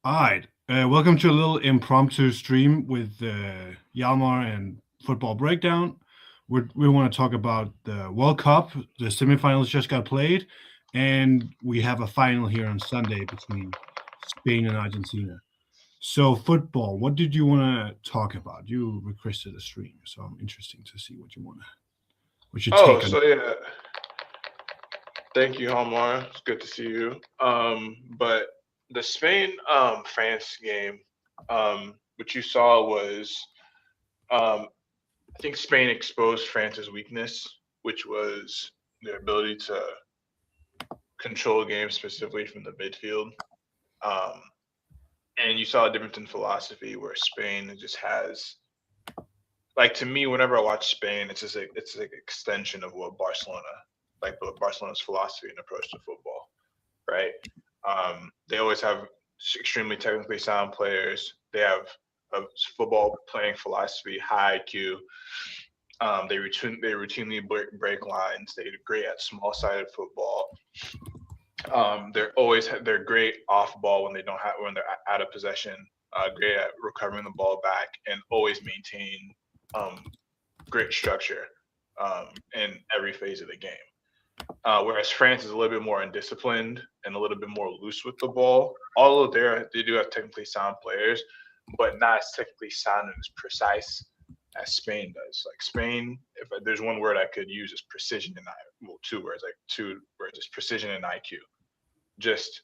All right. Welcome to a little impromptu stream with Yalmar and Football Breakdown. We want to talk about the World Cup. The semifinals just got played, and we have a final here on Sunday between Spain and Argentina. So, football, what did you want to talk about? You requested a stream, so I'm interested to see what's your Oh, take on. so yeah, thank you, Omar. It's good to see you. But the Spain France game, what you saw was I think Spain exposed France's weakness, which was their ability to control games specifically from the midfield. Um, and you saw a difference in philosophy where Spain just has like to me, whenever I watch Spain, it's like extension of what Barcelona's philosophy and approach to football, right? They always have extremely technically sound players. They have a football playing philosophy, high IQ. They routinely break lines. They're great at small sided football. They're great off ball when they're out of possession. Great at recovering the ball back and always maintain um, great structure in every phase of the game. Whereas France is a little bit more undisciplined and a little bit more loose with the ball. Although they do have technically sound players, but not as technically sound and as precise as Spain does. Like Spain, if there's one word I could use is precision and well, two words is precision and IQ. Just,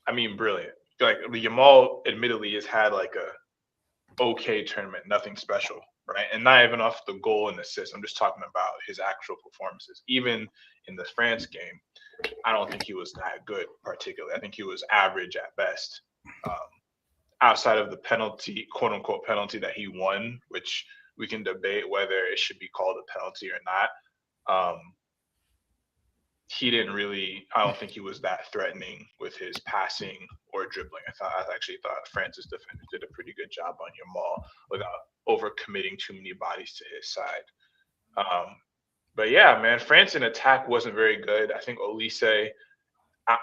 I mean, brilliant. Like Yamal, admittedly, has had like a okay tournament, nothing special, right? And not even off the goal and assist. I'm just talking about his actual performances. Even in the France game, I don't think he was that good, particularly. I think he was average at best. Um, Outside of the penalty, quote unquote penalty that he won, which we can debate whether it should be called a penalty or not. Um, he didn't really. I don't think he was that threatening with his passing or dribbling. I actually thought France's defenders did a pretty good job on Yamal without overcommitting too many bodies to his side. Um, but yeah, man, France in attack wasn't very good. I think Olise,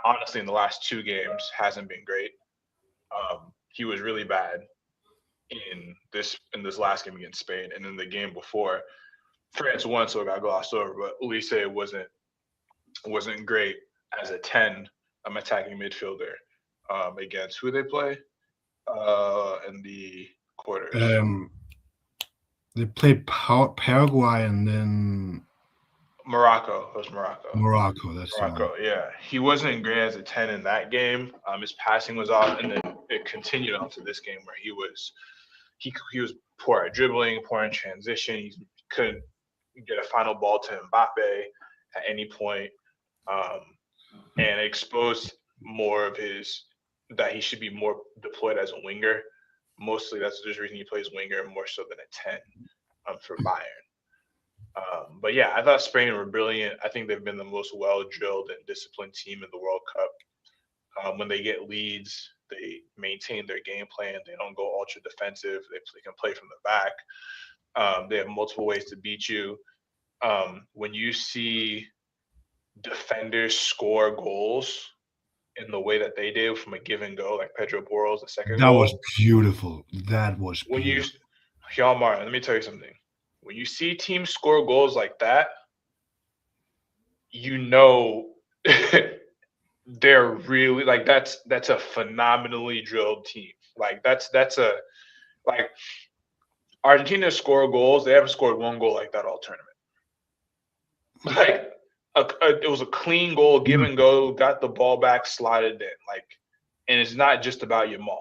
honestly, in the last two games, hasn't been great. He was really bad in this last game against Spain, and in the game before, France won, so it got glossed over. But Olise wasn't great as a 10 attacking midfielder against who they play in the quarters. Um, they played Paraguay and then Morocco. It was Morocco. Morocco. That's the one. Morocco, yeah. He wasn't great as a 10 in that game. His passing was off, and then it continued on to this game where he was poor at dribbling, poor in transition. He couldn't get a final ball to Mbappe at any point. Um, and exposed more of his that he should be more deployed as a winger. Mostly that's the reason he plays winger more so than a 10 for Bayern. But yeah, I thought Spain were brilliant. I think they've been the most well drilled and disciplined team in the World Cup. When they get leads, they maintain their game plan. They don't go ultra defensive. They can play from the back. They have multiple ways to beat you. When you see defenders score goals in the way that they did from a give and go, like Pedro Porro's the second That was goal. beautiful. That was When you, beautiful. Hjalmar, let me tell you something. When you see teams score goals like that, you know they're really like that's a phenomenally drilled team. Like that's a like Argentina score goals. They haven't scored one goal like that all tournament. Like it was a clean goal, give Mm. and go, got the ball back, slotted in. Like, and it's not just about Yamal.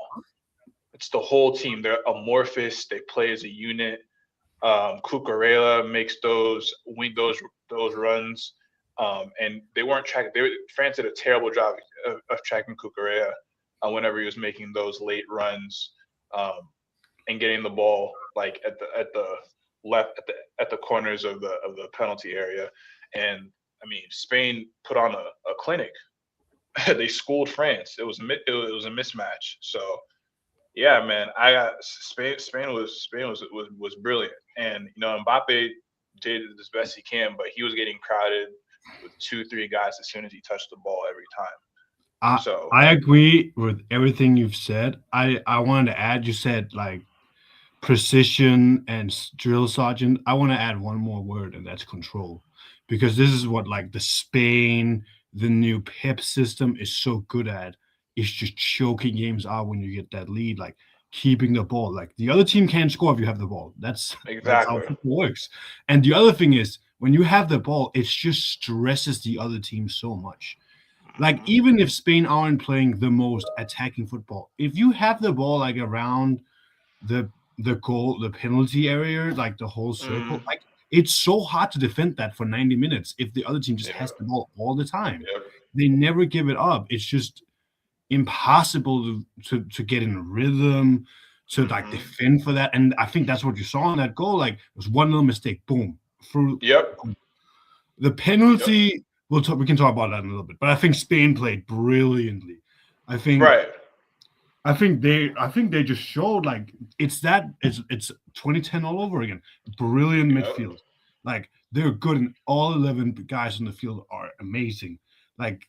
It's the whole team. They're amorphous. They play as a unit. Cucurella makes those runs, and they weren't tracking. France did a terrible job of tracking Cucurella whenever he was making those late runs um, and getting the ball like at the left at the corners of the penalty area. And I mean, Spain put on a clinic. They schooled France. It was a mismatch. So yeah, man, I got Spain. Spain was brilliant, and Mbappe did as best he can, but he was getting crowded with two, three guys as soon as he touched the ball every time. So I agree with everything you've said. I wanted to add. You said like precision and drill sergeant. I want to add one more word, and that's control, because this is what like the new Pep system is so good at. Is just choking games out when you get that lead, like keeping the ball. Like the other team can't score if you have the ball. That's how exactly. football works. And the other thing is when you have the ball, it just stresses the other team so much. Like Mhm. even if Spain aren't playing the most attacking football, if you have the ball like around the the penalty area, like the whole circle, Mm, like it's so hard to defend that for 90 minutes if the other team just yeah. has the ball all the time. Yep. They never give it up. It's just impossible to get in a rhythm, to like Hmm. defend for that. And I think that's what you saw in that goal. Like it was one little mistake, boom, through Yep. the Yep. penalty. We can talk about that in a little bit. But I think Spain played brilliantly. I think Right. I think they just showed like it's 2010 all over again. Brilliant Yep. midfield. Like they're good and all 11 guys in the field are amazing. Like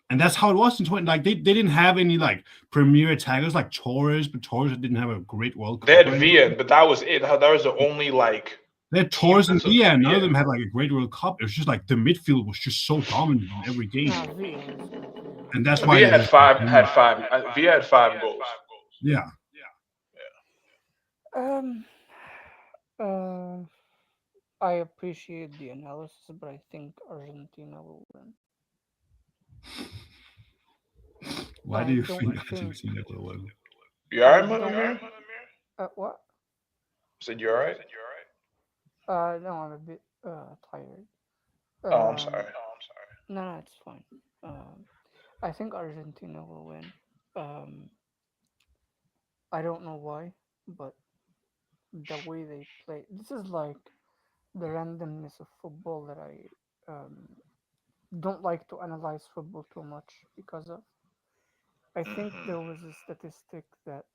and that's how it was in 20 like they didn't have any like premier attackers like Torres, but Torres didn't have a great World They Cup had or Villa, anything. but that was it. That was the only like They had Torres and defensive. Villa, and none of Yeah. them had like a great World Cup. It was just like the midfield was just so dominant in every Nah, game. Villa was good. Villa was And good. that's why Villa they had just five. Had won. five. Villa had 5 goals. Yeah. Um, uh, I appreciate the analysis, but I think Argentina will win. Why do I you don't think think. Argentina will win? You I alright, don't. Amir? What? Said you alright? No, I'm a bit tired. Oh, I'm sorry. No, no, it's fine. Um, I think Argentina will win. Um, I don't know why, but the way they play, this is like the randomness of football that I don't like to analyze football too much because of. I think Hmm. there was a statistic that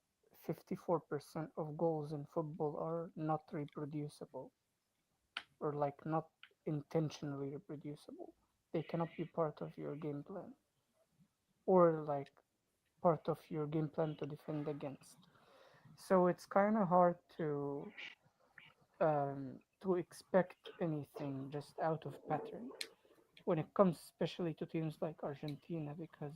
54% of goals in football are not reproducible or like not intentionally reproducible. They cannot be part of your game plan or like part of your game plan to defend against. So it's kind of hard to expect anything just out of pattern when it comes especially to teams like Argentina because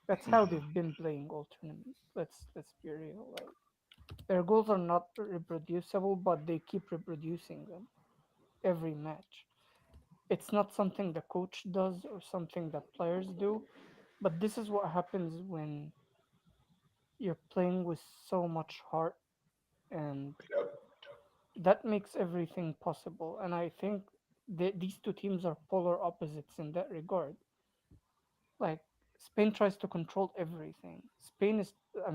that's how Hmm. they've been playing all tournaments. Let's be real. Like their goals are not reproducible, but they keep reproducing them every match. It's not something the coach does or something that players do, but this is what happens when you're playing with so much heart, and Yep. that makes everything possible. And I think these two teams are polar opposites in that regard. Like Spain tries to control everything.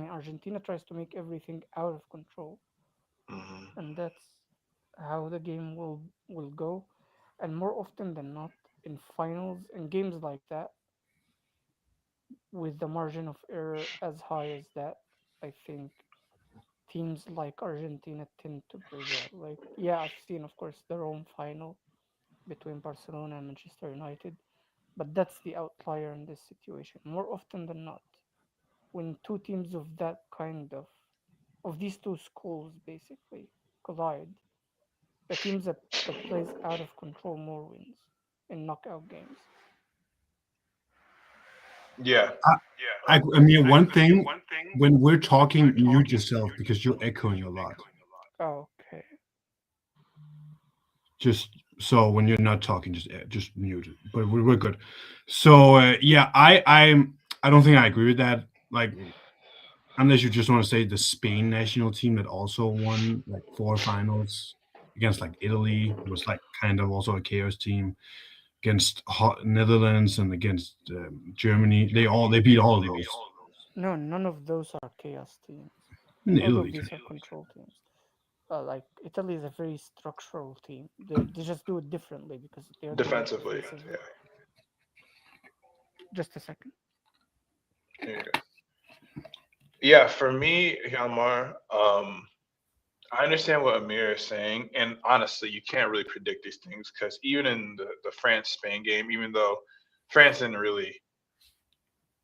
Argentina tries to make everything out of control, Hmm. and that's how the game will go. And more often than not, in finals, in games like that, with the margin of error as high as that, I think teams like Argentina tend to prevail. Like, yeah, I've seen, of course, the Rome final between Barcelona and Manchester United, but that's the outlier in this situation. More often than not, when two teams of that kind of these two schools basically collide, the teams that plays out of control more wins in knockout games. Yeah. I mean, one thing when we're talking, mute yourself because you're echoing a lot. Okay. Just so when you're not talking, just mute it. But we're good. So yeah, I don't think I agree with that. Like unless you just want to say the Spain national team that also won like 4 finals against like Italy was like kind of also a chaos team against Netherlands and against Germany. They beat all of those No, none of those are chaos teams. in All of Italy. these are control teams. Like Italy is a very structural team. They just do it differently because they are doing it Defensively. defensively. Just a second. Yeah. There you go. Yeah. For me, Hjalmar, I understand what Amir is saying, and honestly, you can't really predict these things because even in the France Spain game, even though France didn't really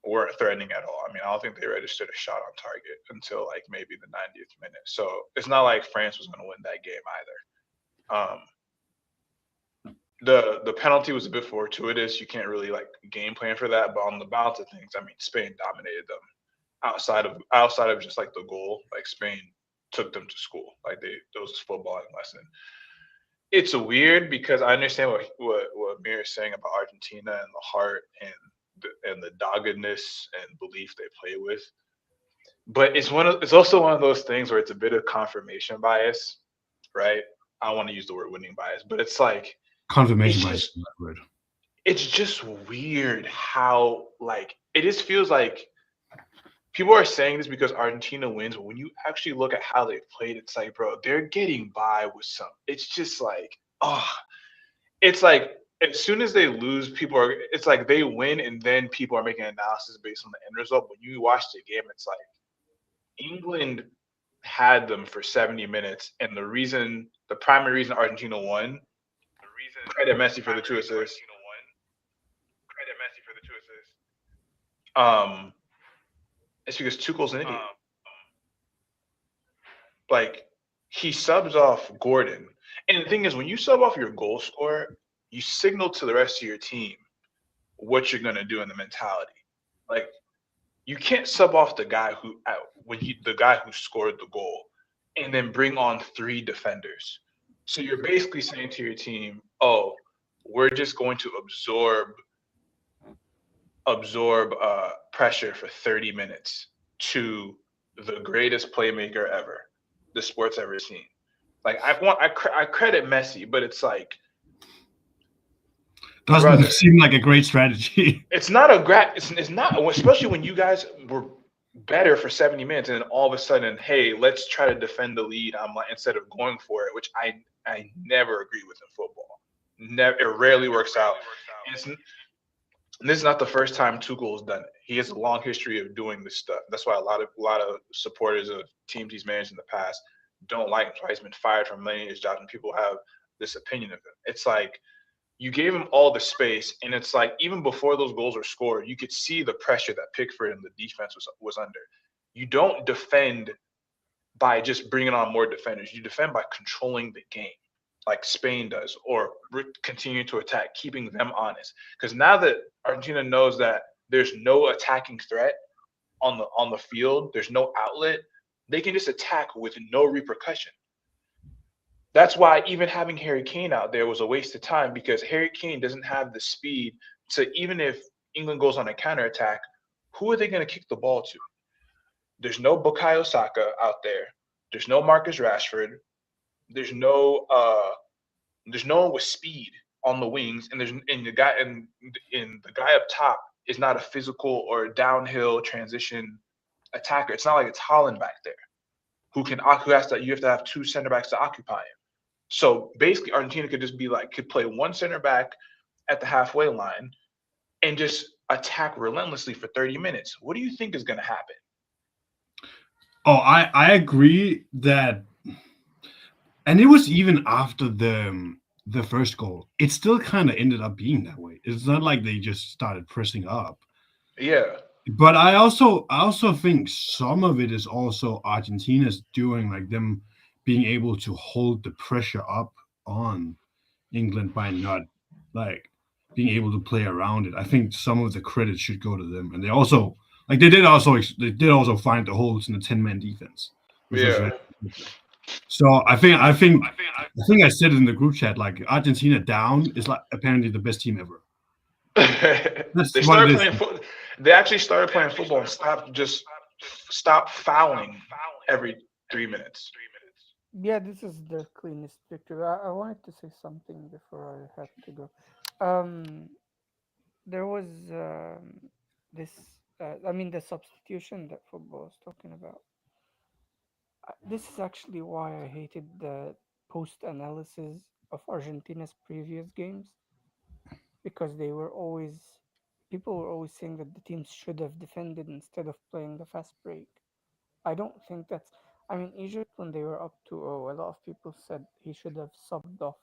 weren't threatening at all. I mean, I don't think they registered a shot on target until like maybe the 90th minute. So it's not like France was going to win that game either. The penalty was a bit fortuitous. You can't really like game plan for that. But on the balance of things, I mean, Spain dominated them outside of just like the goal. Like Spain took them to school. Like it was a footballing lesson. It's weird because I understand what Amir is saying about Argentina and the heart and the doggedness and belief they play with. But it's also one of those things where it's a bit of confirmation bias, right? I don't want to use the word winning bias, but it's like it's Confirmation bias just is that word. it's just weird how like it just feels like people are saying this because Argentina wins, but when you actually look at how they've played, it's like, bro, they're getting by with some. It's just like, oh, it's like as soon as they lose, people are. It's like they win, and then people are making analysis based on the end result. When you watch the game, it's like England had them for 70 minutes, and the primary reason Argentina won, credit Messi for the two assists. Um, it's because Tuchel's an idiot. Like he subs off Gordon. And the thing is, when you sub off your goal scorer, you signal to the rest of your team what you're gonna do in the mentality. Like you can't sub off the guy the guy who scored the goal and then bring on three defenders. So you're basically saying to your team, "Oh, we're just going to absorb pressure for 30 minutes to the greatest playmaker ever the sport's ever seen." Like I credit Messi, but it's like, Doesn't brother, seem like a great strategy. it's not it's not, especially when you guys were better for 70 minutes and then all of a sudden, hey, let's try to defend the lead. I'm like, instead of going for it, which I never agree with in football. Never, it rarely works out. And this is not the first time Tuchel has done it. He has a long history of doing this stuff. That's why a lot of supporters of teams he's managed in the past don't like him. That's why he's been fired from many of his jobs, and people have this opinion of him. It's like you gave him all the space, and it's like even before those goals were scored, you could see the pressure that Pickford and the defense was under. You don't defend by just bringing on more defenders. You defend by controlling the game, like Spain does, or continue to attack, keeping them honest. Because now that Argentina knows that there's no attacking threat on the field, there's no outlet, they can just attack with no repercussion. That's why even having Harry Kane out there was a waste of time because Harry Kane doesn't have the speed to, even if England goes on a counterattack, who are they going to kick the ball to? There's no Bukayo Saka out there. There's no Marcus Rashford. There's no there's no one with speed on the wings, and the guy up top is not a physical or downhill transition attacker. It's not like it's Holland back there who has to you have to have two center backs to occupy him. So basically, Argentina could play one center back at the halfway line and just attack relentlessly for 30 minutes. What do you think is going to happen? Oh, I agree that, and it was even after the first goal. It still kind of ended up being that way. It's not like they just started pressing up. Yeah, But I also think some of it is also Argentina's doing, like them being able to hold the pressure up on England by not like being able to play around it. I think some of the credit should go to them, and they also like they did also find the holes in the 10-man defense, which was yeah. very good. So I think I said it in the group chat, like Argentina down is like apparently the best team ever. That's they what it started is. playing foot. They actually started playing football and stop fouling every 3 minutes. Yeah, this is the cleanest victory. I wanted to say something before I had to go. Um, there was this. I mean, the substitution that football was talking about. This is actually why I hated the post analysis of Argentina's previous games because they were always people were always saying that the teams should have defended instead of playing the fast break. I don't think that's. I mean, Egypt when they were up 2-0, a lot of people said he should have subbed off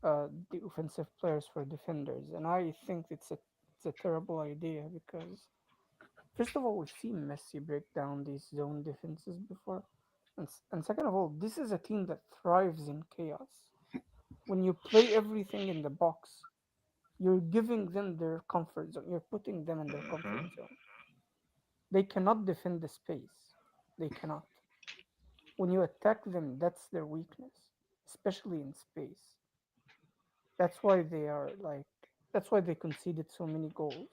the offensive players for defenders, and I think it's a terrible idea because first of all, we've seen Messi break down these zone defenses before, and second of all, this is a team that thrives in chaos. When you play everything in the box, you're giving them their comfort zone. You're putting them in their comfort Hmm. zone. They cannot defend the space. They cannot. When you attack them, that's their weakness, especially in space. That's why they are like. That's why they conceded so many goals.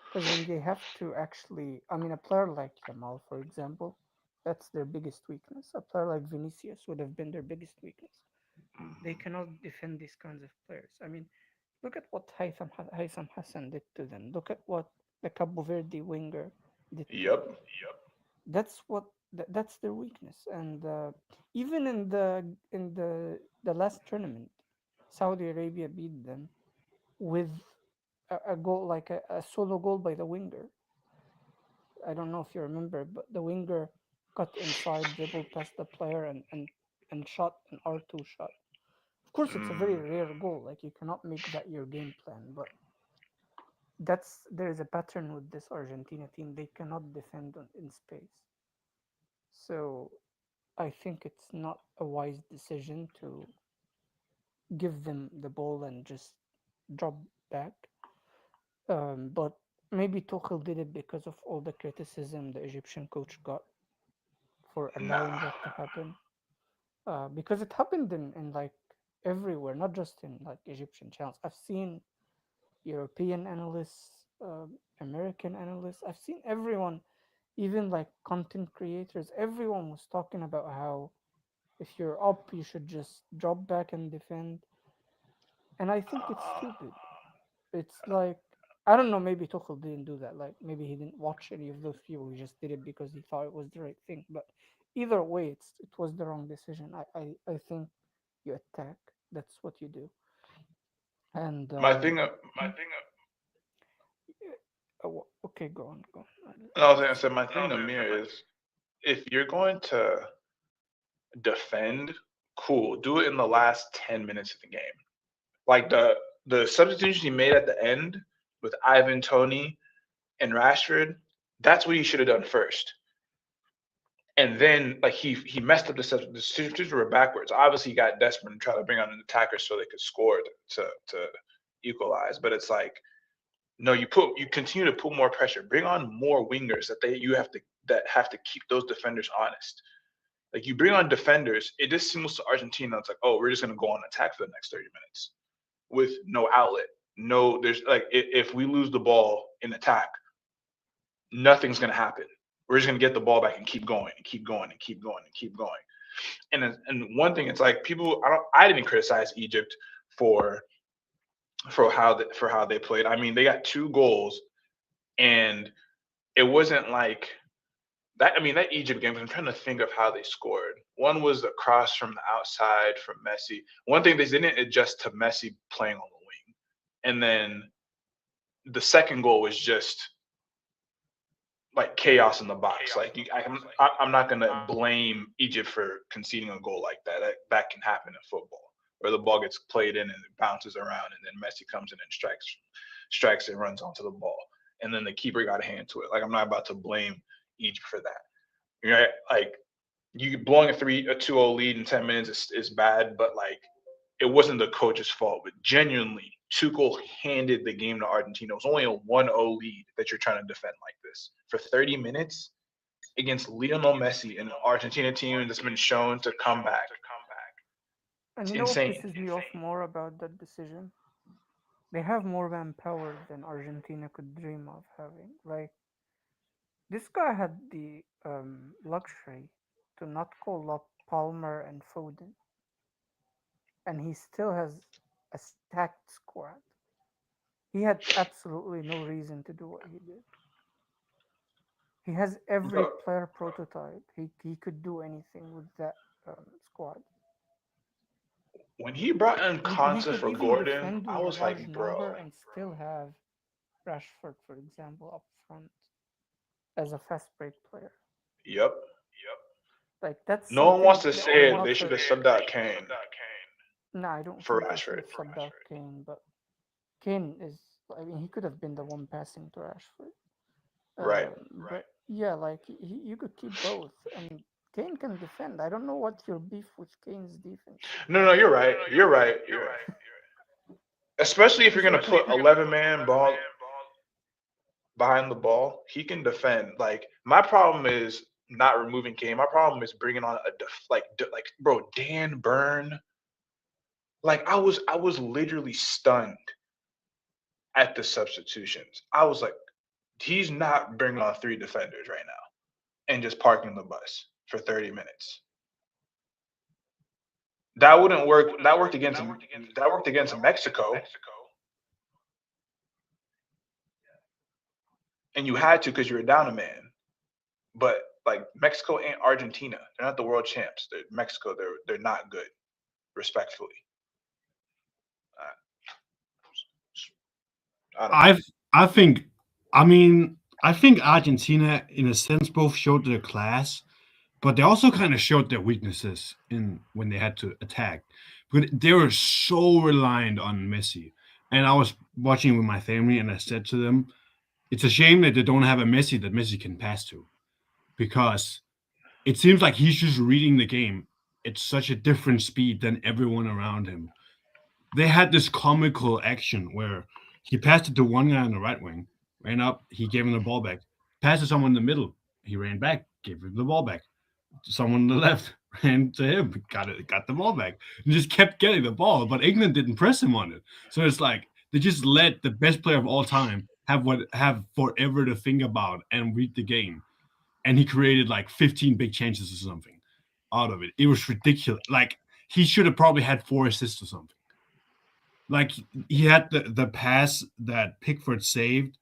Because when they have to actually, I mean, a player like Yamal, for example, that's their biggest weakness. A player like Vinicius would have been their biggest weakness. They cannot defend these kinds of players. I mean, look at what Haitham Hassan did to them. Look at what the Cabo Verde winger did to Yep. them. That's what that's their weakness. And even in the last tournament, Saudi Arabia beat them with a goal like a solo goal by the winger. I don't know if you remember, but the winger got inside, dribbled past the player, and shot an R2 shot. Of course, it's a very Mm. rare goal. Like you cannot make that your game plan, but there is a pattern with this Argentina team. They cannot defend in space. So I think it's not a wise decision to give them the ball and just drop back. But maybe Tuchel did it because of all the criticism the Egyptian coach got for allowing Nah. that to happen. Because it happened in like everywhere, not just in like Egyptian channels. I've seen European analysts, American analysts. I've seen everyone, even like content creators. Everyone was talking about how if you're up, you should just drop back and defend. And I think it's stupid. It's like I don't know. Maybe Tuchel didn't do that. Like maybe he didn't watch any of those people. He just did it because he thought it was the right thing. But either way, it was the wrong decision. I think you attack. That's what you do. And My thing. hmm? Okay, go on. No, I I'll was gonna just say my thing, Amir, is if you're going to defend, cool, do it in the last 10 minutes of the game. Like the substitution he made at the end with Ivan, Tony, and Rashford. That's what he should have done first. And then like he messed up the substitutions. The substitutions were backwards. Obviously, he got desperate and tried to bring on an attacker so they could score to equalize. But it's like no, you continue to put more pressure. Bring on more wingers that have to keep those defenders honest. Like you bring on defenders, it just seems to Argentina. It's like, oh, we're just gonna go on attack for the next 30 minutes with no outlet. No, there's like if we lose the ball in attack, nothing's gonna happen. We're just gonna get the ball back and keep going and keep going and keep going and keep going. And one thing, it's like people. I didn't criticize Egypt for for how they played. I mean, they got 2 goals, and it wasn't like that. I mean, that Egypt game. I'm trying to think of how they scored. One was the cross from the outside from Messi. One thing they didn't adjust to Messi playing on the wing, and then the second goal was just like chaos in the box. Like I'm not gonna blame Egypt for conceding a goal like that. That can happen in football, where the ball gets played in and it bounces around, and then Messi comes in and strikes and runs onto the ball, and then the keeper got a hand to it. Like I'm not about to blame Egypt for that. Right? Like you blowing a 2-0 lead in 10 minutes is bad, but like it wasn't the coach's fault. But genuinely, Tuchel handed the game to Argentina. It was only a 1-0 lead that you're trying to defend like this for 30 minutes against Lionel Messi and an Argentina team that's been shown to come back. and It's you know what insane. pisses me off more about that decision? They have more manpower than Argentina could dream of having. Like this guy had the luxury to not call up Palmer and Foden, and he still has a stacked squad. He had absolutely no reason to do what he did. He has every Bro, player prototype. He could do anything with that squad. when he brought in He Konsa could for even Gordon, defend I with a was large like, bro, number and still have Rashford, for example, up front as a fast break player. yep. Like that's No one wants something to that say it. not They should have subbed out Kane No, I don't for think they should Rashford. have subbed out Kane, but Kane is. I mean, he could have been the one passing to Rashford. Right. But yeah, like you could keep both, and Kane can defend. I don't know what your beef with Kane's defense. No, you're right. You're right. You're right. Especially if you're He's gonna like put 11-man ball behind the ball, he can defend. Like my problem is not removing Kane. My problem is bringing on like bro Dan Burn. Like I was literally stunned at the substitutions. I was like, he's not bringing on three defenders right now and just parking the bus for 30 minutes. That wouldn't work. That worked against Mexico, and you had to because you were down a man. But like Mexico ain't Argentina. They're not the world champs. They're Mexico. They're not good. Respectfully, I don't know. I think I mean I think Argentina in a sense both showed their class, but they also kind of showed their weaknesses in when they had to attack. But they were so reliant on Messi. And I was watching with my family and I said to them, it's a shame that they don't have a Messi that Messi can pass to. Because it seems like he's just reading the game at such a different speed than everyone around him. They had this comical action where he passed it to one guy on the right wing, ran up, he gave him the ball back, passed to someone in the middle, he ran back, gave him the ball back. Someone on the left ran to him, got the ball back, and just kept getting the ball. But England didn't press him on it, so it's like they just let the best player of all time have forever to think about and read the game, and he created like 15 big chances or something out of it. It was ridiculous. Like he should have probably had 4 assists or something. Like he had the pass that Pickford saved.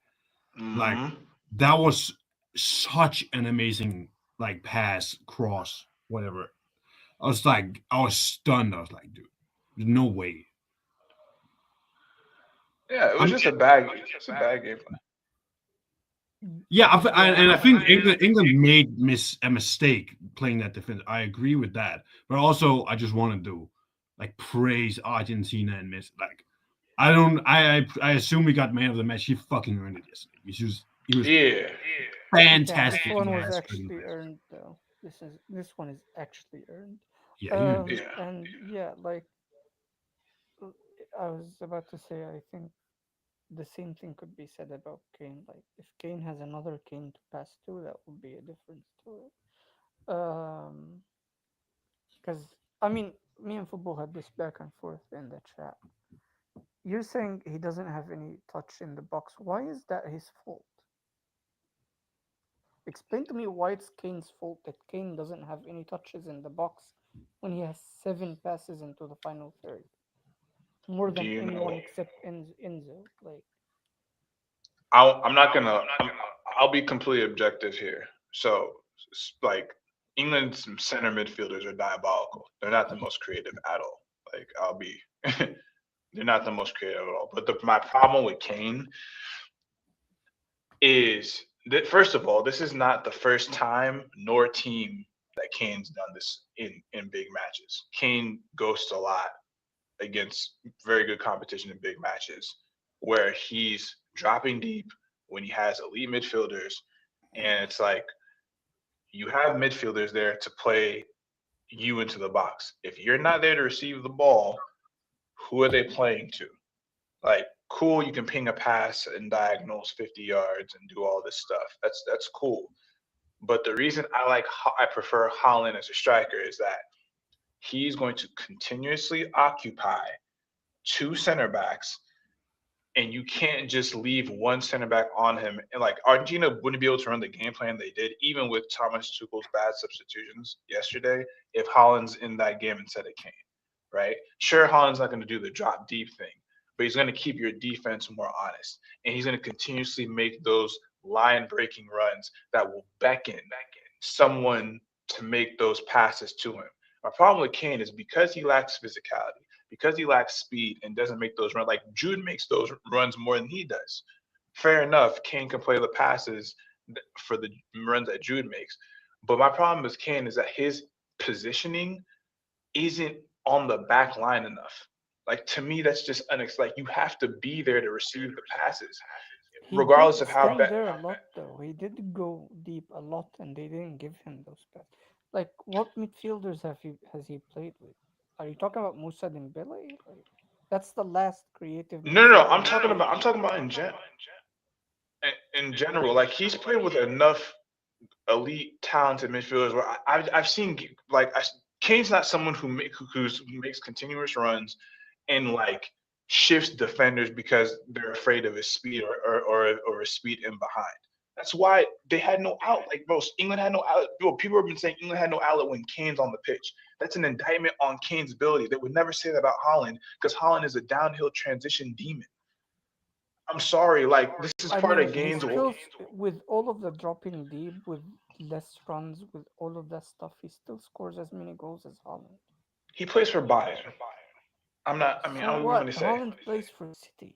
Like Mm-hmm. that was such an amazing like pass, cross, whatever. I was stunned. I was like, dude, there's no way. Yeah, it was I'm, just a bad, game plan. yeah, and I think Yeah, England made a mistake playing that defense. I agree with that, but also I just want to do like praise Argentina and Messi. Like I don't, I assume we got man of the match. He fucking earned it yesterday. He was Yeah, yeah. This fantastic one in was last 30 actually minutes. earned though. This one is actually earned. Yeah, he earned it. yeah. And yeah, like uh, I was about to say, I think the same thing could be said about Kane. Like if Kane has another Kane to pass to, that would be a different story. Um, because I mean, me and football had this back and forth in the chat. You're saying he doesn't have any touch in the box. Why is that his fault? Explain to me why it's Kane's fault that Kane doesn't have any touches in the box when he has 7 passes into the final third, more Do than you anyone know? except Enzo. Like, I'm not gonna. I'll be completely objective here. So, like, England's center midfielders are diabolical. They're not the most creative at all. Like, I'll be. They're not the most creative at all. But my problem with Kane is that first of all, this is not the first time nor team that Kane's done this in big matches. Kane ghosts a lot against very good competition in big matches where he's dropping deep when he has elite midfielders. And it's like you have midfielders there to play you into the box. If you're not there to receive the ball, who are they playing to? Like, cool, you can ping a pass and diagonals 50 yards and do all this stuff. That's cool. But the reason I prefer Holland as a striker is that he's going to continuously occupy two center backs, and you can't just leave one center back on him. And like Argentina wouldn't be able to run the game plan they did, even with Thomas Tuchel's bad substitutions yesterday, if Holland's in that game instead of Kane, right? Sure, Holland's not going to do the drop deep thing, but he's going to keep your defense more honest, and he's going to continuously make those line breaking runs that will beckon someone to make those passes to him. My problem with Kane is because he lacks physicality, because he lacks speed and doesn't make those runs. Like Jude makes those runs more than he does. Fair enough, Kane can play the passes for the runs that Jude makes. But my problem with Kane is that his positioning isn't on the back line enough. Like to me, that's just like you have to be there to receive the passes. He regardless did of how stand bad. there a lot, though. He did go deep a lot, and they didn't give him those passes. Like, what midfielders has he played with? Are you talking about Musa Dembele? Like, that's the last creative No. midfielder I'm he talking played about. I'm with. talking about in general. Like he's played with enough elite, talented midfielders. Where I've seen like Kane's not someone who makes continuous runs and like shifts defenders because they're afraid of his speed or his speed in behind. That's why they had no out. Like bro, England had no outlet. Bro, people have been saying England had no outlet when Kane's on the pitch. That's an indictment on Kane's ability. They would never say that about Holland because Holland is a downhill transition demon. I'm sorry, like this is I part mean, of he Gaines. still, with all of the dropping deep, with less runs, with all of that stuff, he still scores as many goals as Holland. He plays for Bayern. I'm not. I mean, So I don't even want what? to say. Holland plays for City.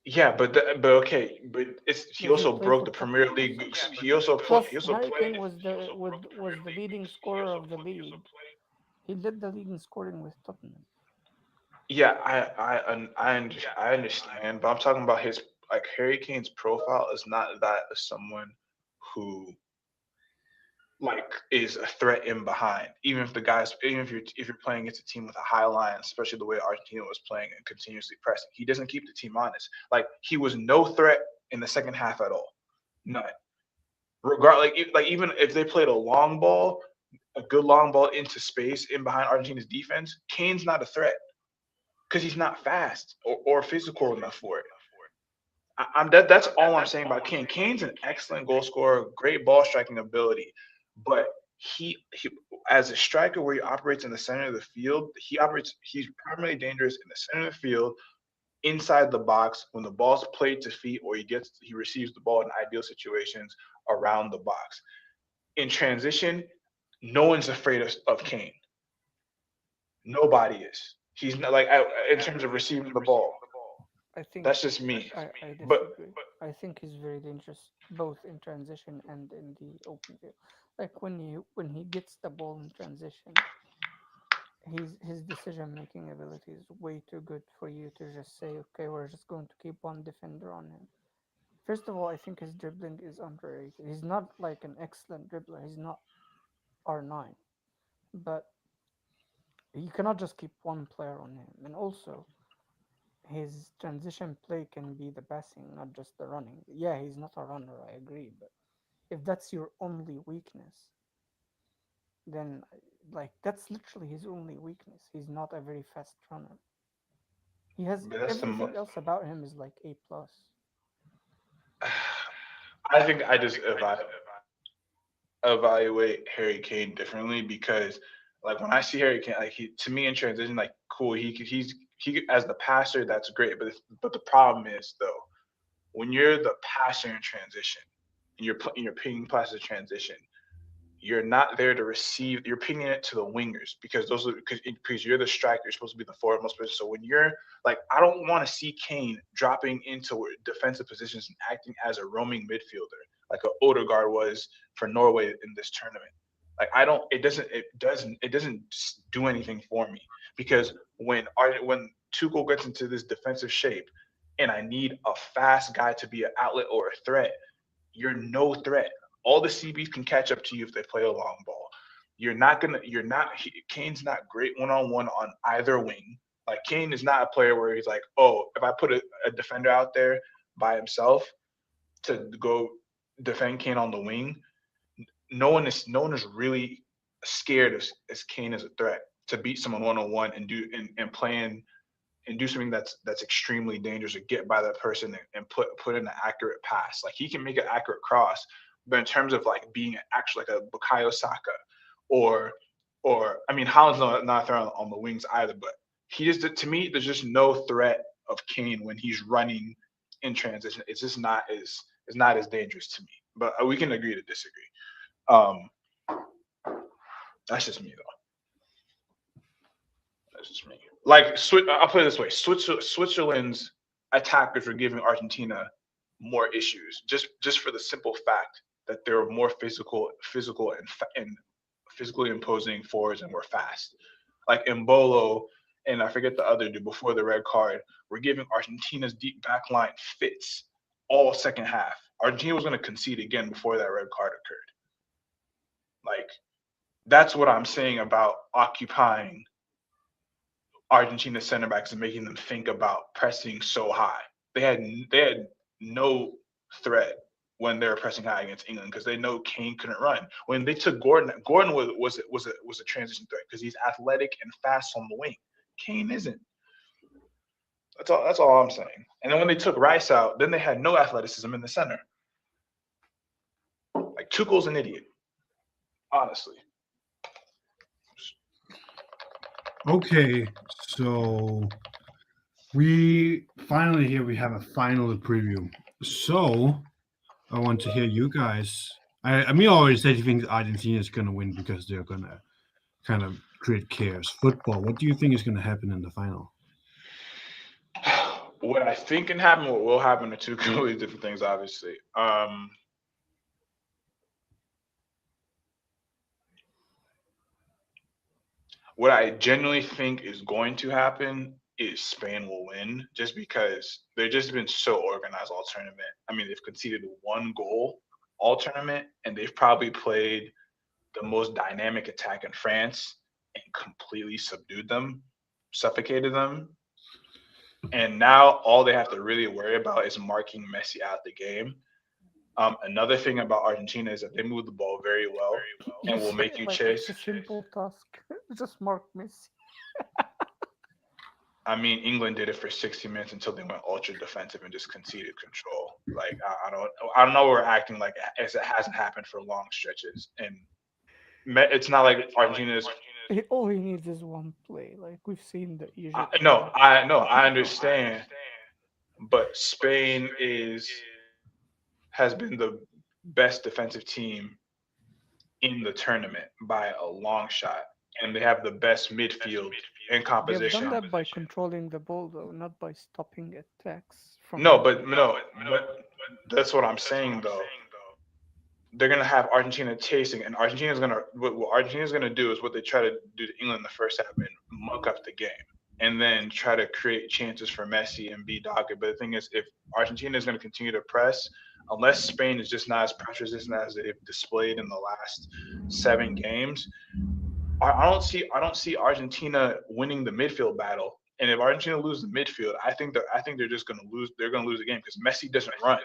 Yeah, but okay, but he Does he also play broke for the Premier Tottenham League. also? He Plus, also Harry played. Kane was the leading scorer of the league. He led the league in scoring with Tottenham. Yeah, I understand, but I'm talking about his like Harry Kane's profile is not that of someone who like is a threat in behind. Even if you're playing against a team with a high line, especially the way Argentina was playing and continuously pressing, he doesn't keep the team honest. Like he was no threat in the second half at all, none. Like even if they played a long ball, a good long ball into space in behind Argentina's defense, Kane's not a threat because he's not fast or physical enough for it. That's all I'm saying about Kane. Kane's an excellent goal scorer, great ball striking ability, but he as a striker where he operates in the center of the field, he's primarily dangerous in the center of the field, inside the box when the ball's played to feet or he receives the ball in ideal situations around the box. In transition, no one's afraid of Kane. Nobody is. He's not like in terms of receiving the ball. I think That's just me. I But disagree. I think he's very dangerous both in transition and in the open field. Like when he gets the ball in transition, his decision making ability is way too good for you to just say, okay, we're just going to keep one defender on him. First of all, I think his dribbling is underrated. He's not like an excellent dribbler. He's not R9, but you cannot just keep one player on him. And also, his transition play can be the passing, not just the running. Yeah, he's not a runner, I agree, but if that's your only weakness, then like that's literally his only weakness. He's not a very fast runner. He has but that's the everything else about him is like A plus. I think I just evaluate Harry Kane differently because like when I see Harry Kane, like he to me in transition, like cool, he as the passer, that's great. But the problem is though, when you're the passer in transition and you're picking passes in transition, you're not there to receive. You're picking it to the wingers because you're the striker. You're supposed to be the forward most position. So when you're like, I don't want to see Kane dropping into defensive positions and acting as a roaming midfielder like a Odegaard was for Norway in this tournament. Like I don't. It doesn't do anything for me because when Tuchel gets into this defensive shape, and I need a fast guy to be an outlet or a threat, you're no threat. All the CBs can catch up to you if they play a long ball. Kane's not great one on one on either wing. Like Kane is not a player where he's like, oh, if I put a defender out there by himself to go defend Kane on the wing, no one is really scared as Kane as a threat to beat someone one on one and do something that's extremely dangerous or get by that person and put in an accurate pass. Like he can make an accurate cross, but in terms of like being actually like a Bukayo Saka or I mean Haaland's not a threat on the wings either, but he just to me there's just no threat of Kane when he's running in transition. It's just not as dangerous to me. But we can agree to disagree. Um, that's just me though. That's just me. Like I'll put it this way: Switzerland's attackers were giving Argentina more issues, just for the simple fact that they were more physical and physically imposing forwards and were fast. Like Mbolo and I forget the other dude before the red card, were giving Argentina's deep back line fits all second half. Argentina was going to concede again before that red card occurred. Like that's what I'm saying about occupying Argentina center backs and making them think about pressing so high. They had no threat when they were pressing high against England because they know Kane couldn't run. When they took Gordon, Gordon was a transition threat because he's athletic and fast on the wing. Kane isn't. That's all I'm saying. And then when they took Rice out, then they had no athleticism in the center. Like Tuchel's an idiot, honestly. Okay, so we finally here we have a final preview. So I want to hear you guys. I mean, already said he thinks Argentina is going to win because they're going to kind of create chaos. Football. What do you think is going to happen in the final? What I think can happen, what will happen, are two completely different things, obviously. What I genuinely think is going to happen is Spain will win just because they've just been so organized all tournament. I mean, they've conceded one goal all tournament, and they've probably played the most dynamic attack in France and completely subdued them, suffocated them. And now all they have to really worry about is marking Messi out the game. Another thing about Argentina is that they move the ball very well and You will say make it you like it's chase. a simple task. Just mark Messi. I mean, England did it for 60 minutes until they went ultra defensive and just conceded control. Like I don't know. We're acting like as it hasn't happened for long stretches, and it's not like Argentina's. All he needs is one play. Like we've seen the Egypt No, match. I no, I understand, but Spain has been the best defensive team in the tournament by a long shot, and they have the best midfield in They've done composition. that by controlling the ball, though, not by stopping attacks from No, happening. but no, but that's what I'm saying though. They're gonna have Argentina chasing, and Argentina's gonna what Argentina's gonna do is what they try to do to England in the first half and muck up the game, and then try to create chances for Messi and be dogged. But the thing is, if Argentina is gonna continue to press, unless Spain is just not as pressure resistant as they've displayed in the last 7 games, I don't see Argentina winning the midfield battle. And if Argentina loses the midfield, I think they're just gonna lose. They're gonna lose the game because Messi doesn't run.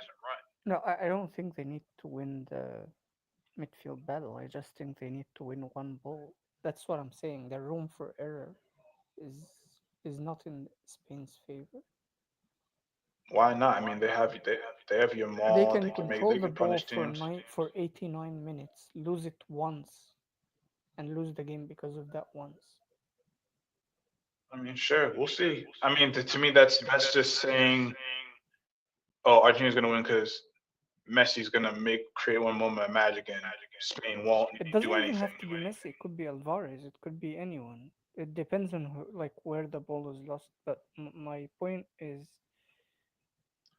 No, I don't think they need to win the midfield battle. I just think they need to win one ball. That's what I'm saying. The room for error is is not in Spain's favor. Why not? I mean, they have They Yamal. can control They the can ball punish teams. for 89 minutes, lose it once, and lose the game because of that once. I mean, sure, we'll see. I mean, to me, that's just saying, oh, Argentina's gonna win because Messi's gonna make create one moment of magic and Spain won't It do doesn't even anything. have to be Messi. It could be Alvarez. It could be anyone. It depends on who, like where the ball is lost. But my point is,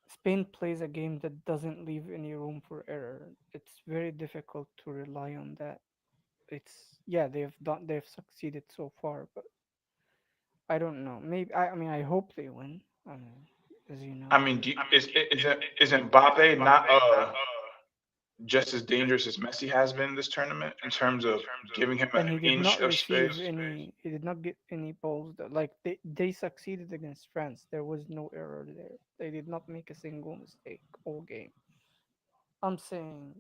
Spain plays a game that doesn't leave any room for error. It's very difficult to rely on that. It's yeah, they've succeeded so far, but I don't know. Maybe I mean I hope they win. As you I know, mean, is Mbappe not just as dangerous as Messi has been this tournament in terms of giving him an and he did inch not of receive space? any. He did not get any balls. Like they succeeded against France. There was no error there. They did not make a single mistake all game. I'm saying,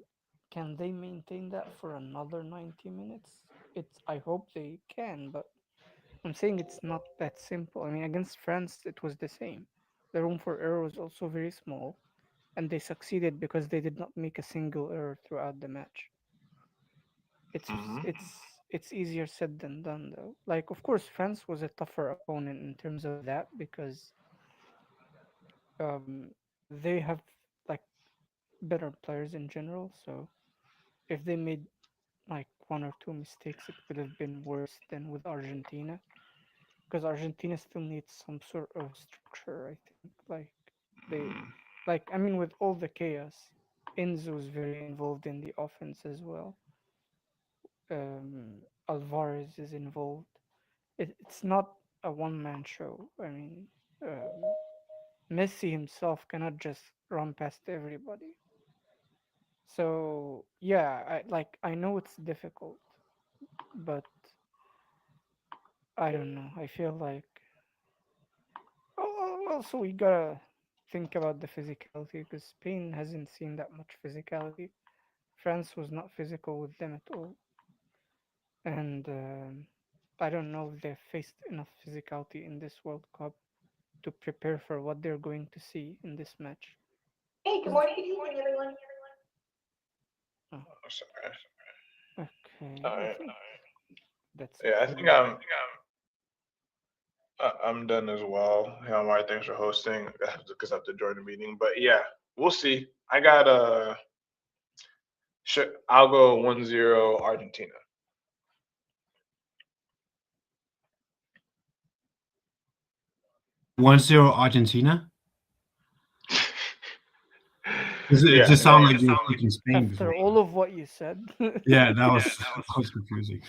can they maintain that for another 90 minutes? It's. I hope they can, but I'm saying it's not that simple. I mean, against France, it was the same. The room for error was also very small, and they succeeded because they did not make a single error throughout the match. It's Hmm. it's easier said than done, though. Like, of course, France was a tougher opponent in terms of that because um, they have like better players in general. So if they made like one or two mistakes, it would have been worse than with Argentina because Argentina still needs some sort of structure. I think they like I mean with all the chaos, Enzo is very involved in the offense as well. Alvarez is involved. It's not. a one-man show. I mean, Messi himself cannot just run past everybody. So yeah, I know it's difficult, but I don't know. I feel like also we gotta think about the physicality because Spain hasn't seen that much physicality. France was not physical with them at all, and I don't know if they've faced enough physicality in this World Cup to prepare for what they're going to see in this match. Hey, good 'Cause- morning, good evening, everyone. Oh, sorry. Okay, All I right. think that's Yeah, I it. think I'm done as well. Yamar, thanks for hosting because I have to join the meeting. But yeah, we'll see. I got I'll go 1-0 Argentina. 1-0 Argentina. It Yeah, just sounded like you were speaking Spain After before. all of what you said, Yeah, that was confusing.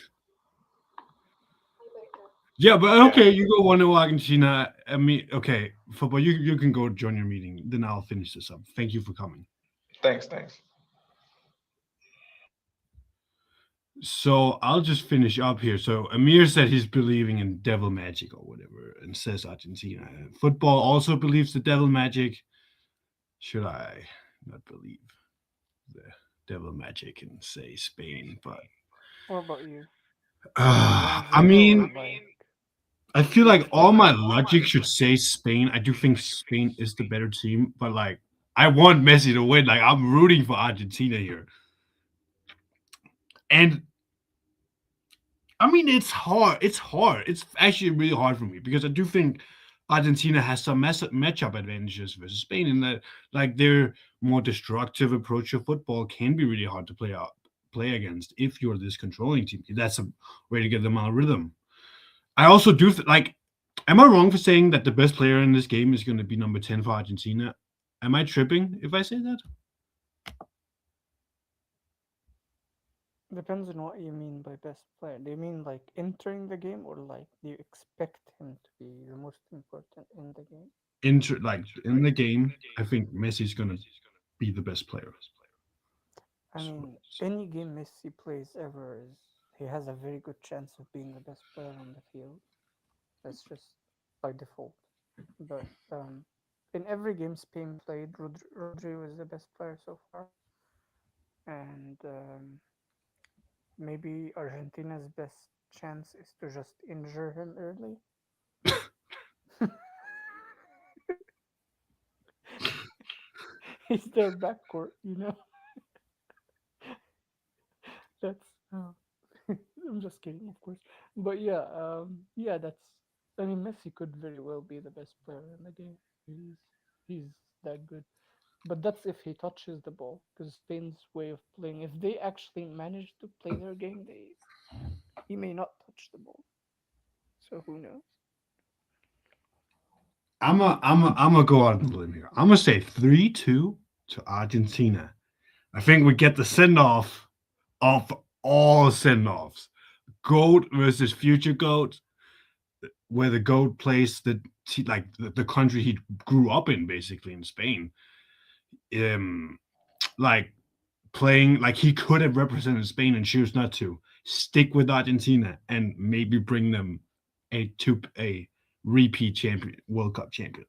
Yeah, but okay, you go 1-0 Argentina. I mean, okay, football. You can go join your meeting. Then I'll finish this up. Thank you for coming. Thanks. So I'll just finish up here. So Amir said he's believing in devil magic or whatever, and says Argentina. Football also believes the devil magic. Should I not believe the devil magic and say Spain? But what about you? I 1-0 mean, or like I feel like all my logic should say Spain. I do think Spain is the better team, but like I want Messi to win. Like I'm rooting for Argentina here. And I mean it's hard. It's hard. It's actually really hard for me because I do think Argentina has some matchup advantages versus Spain in that like their more destructive approach to football can be really hard to play against if you're this controlling team. That's a way to get them out of rhythm. I also do like. Am I wrong for saying that the best player in this game is going to be number 10 for Argentina? Am I tripping if I say that? depends on what you mean by best player. Do you mean like entering the game or like do you expect him to be the most important in the game? In the game, I think Messi's going to be the best player. I mean, any game Messi plays ever is he has a very good chance of being the best player on the field. That's just by default. But in every game Spain played, Rodri was the best player so far, and maybe Argentina's best chance is to just injure him early. He's their backcourt, you know. That's I'm just kidding, of course. But yeah, yeah, that's. I mean, Messi could very well be the best player in the game. He's that good. But that's if he touches the ball, because Spain's way of playing, if they actually manage to play their game, he may not touch the ball. So who knows? I'm gonna go out on a limb here. I'm gonna say 3-2 to Argentina. I think we get the send off of all send offs. GOAT versus future GOAT, where the GOAT plays the country he grew up in, basically in Spain. Like playing like he could have represented Spain and choose not to. Stick with Argentina and maybe bring them a repeat champion, World Cup champion.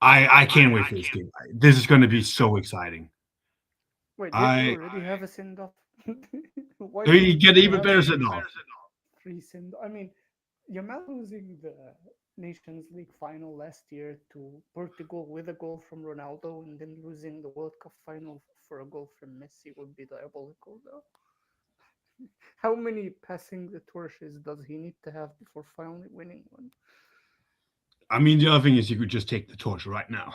I can't wait for this game. This is going to be so exciting. Wait, did you already have a send off? Why You get even better send off. 3 send. I mean, Yamal losing the Nations League final last year to Portugal with a goal from Ronaldo and then losing the World Cup final for a goal from Messi would be diabolical, though. How many passing the torches does he need to have before finally winning one? I mean, the other thing is you could just take the torch right now.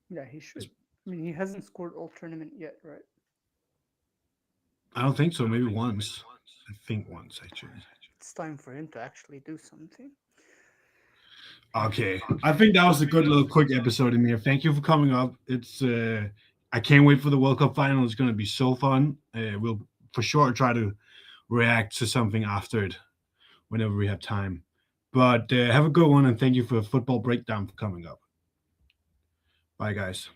Yeah, he should. I mean, he hasn't scored all tournament yet, right? I don't think so. Maybe once. I think once, actually. It's time for him to actually do something. Okay. I think that was a good little quick episode, Amir. Thank you for coming up. It's I can't wait for the World Cup final. It's going to be so fun. We'll for sure try to react to something after it whenever we have time. But have a good one, and thank you for Football Breakdown for coming up. Bye, guys.